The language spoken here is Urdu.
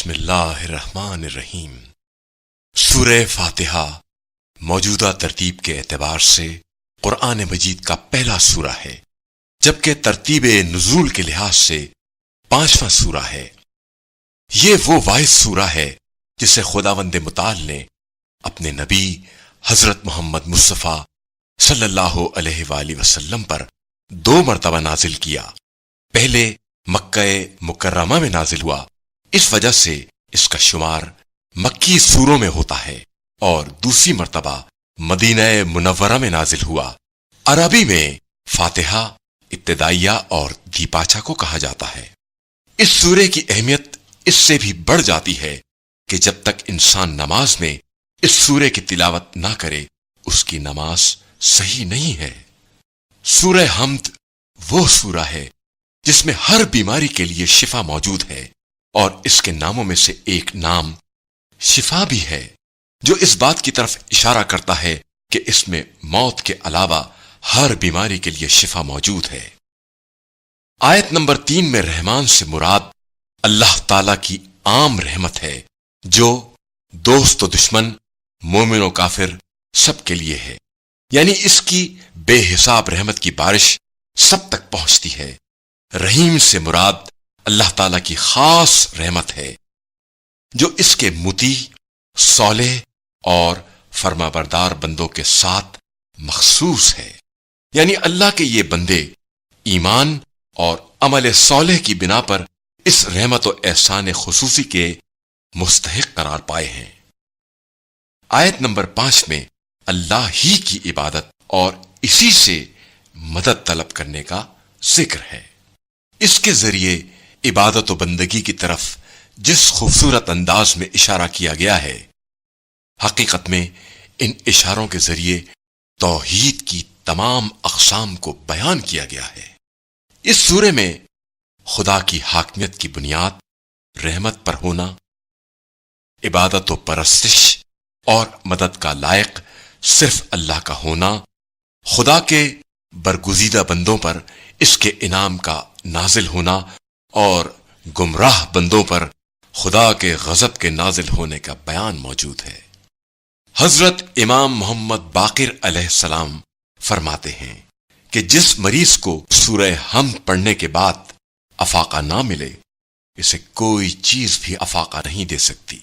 بسم اللہ الرحمن الرحیم۔ سورہ فاتحہ موجودہ ترتیب کے اعتبار سے قرآن مجید کا پہلا سورہ ہے، جبکہ ترتیب نزول کے لحاظ سے 5واں سورہ ہے۔ یہ وہ واحد سورہ ہے جسے خداوند متعال نے اپنے نبی حضرت محمد مصطفیٰ صلی اللہ علیہ وآلہ وسلم پر 2 مرتبہ نازل کیا۔ پہلے مکہ مکرمہ میں نازل ہوا، اس وجہ سے اس کا شمار مکی سوروں میں ہوتا ہے، اور دوسری مرتبہ مدینہ منورہ میں نازل ہوا۔ عربی میں فاتحہ ابتدائیہ اور دیپاچہ کو کہا جاتا ہے۔ اس سورے کی اہمیت اس سے بھی بڑھ جاتی ہے کہ جب تک انسان نماز میں اس سورے کی تلاوت نہ کرے اس کی نماز صحیح نہیں ہے۔ سورہ حمد وہ سورہ ہے جس میں ہر بیماری کے لیے شفا موجود ہے، اور اس کے ناموں میں سے ایک نام شفا بھی ہے، جو اس بات کی طرف اشارہ کرتا ہے کہ اس میں موت کے علاوہ ہر بیماری کے لیے شفا موجود ہے۔ آیت نمبر 3 میں رحمان سے مراد اللہ تعالی کی عام رحمت ہے، جو دوست و دشمن، مومن و کافر سب کے لیے ہے، یعنی اس کی بے حساب رحمت کی بارش سب تک پہنچتی ہے۔ رحیم سے مراد اللہ تعالیٰ کی خاص رحمت ہے، جو اس کے مطیع، صالح اور فرما بردار بندوں کے ساتھ مخصوص ہے، یعنی اللہ کے یہ بندے ایمان اور عمل صالح کی بنا پر اس رحمت و احسان خصوصی کے مستحق قرار پائے ہیں۔ آیت نمبر 5 میں اللہ ہی کی عبادت اور اسی سے مدد طلب کرنے کا ذکر ہے۔ اس کے ذریعے عبادت و بندگی کی طرف جس خوبصورت انداز میں اشارہ کیا گیا ہے، حقیقت میں ان اشاروں کے ذریعے توحید کی تمام اقسام کو بیان کیا گیا ہے۔ اس سورے میں خدا کی حاکمیت کی بنیاد رحمت پر ہونا، عبادت و پرستش اور مدد کا لائق صرف اللہ کا ہونا، خدا کے برگزیدہ بندوں پر اس کے انعام کا نازل ہونا، اور گمراہ بندوں پر خدا کے غضب کے نازل ہونے کا بیان موجود ہے۔ حضرت امام محمد باقر علیہ السلام فرماتے ہیں کہ جس مریض کو سورہ حمد پڑھنے کے بعد افاقہ نہ ملے، اسے کوئی چیز بھی افاقہ نہیں دے سکتی۔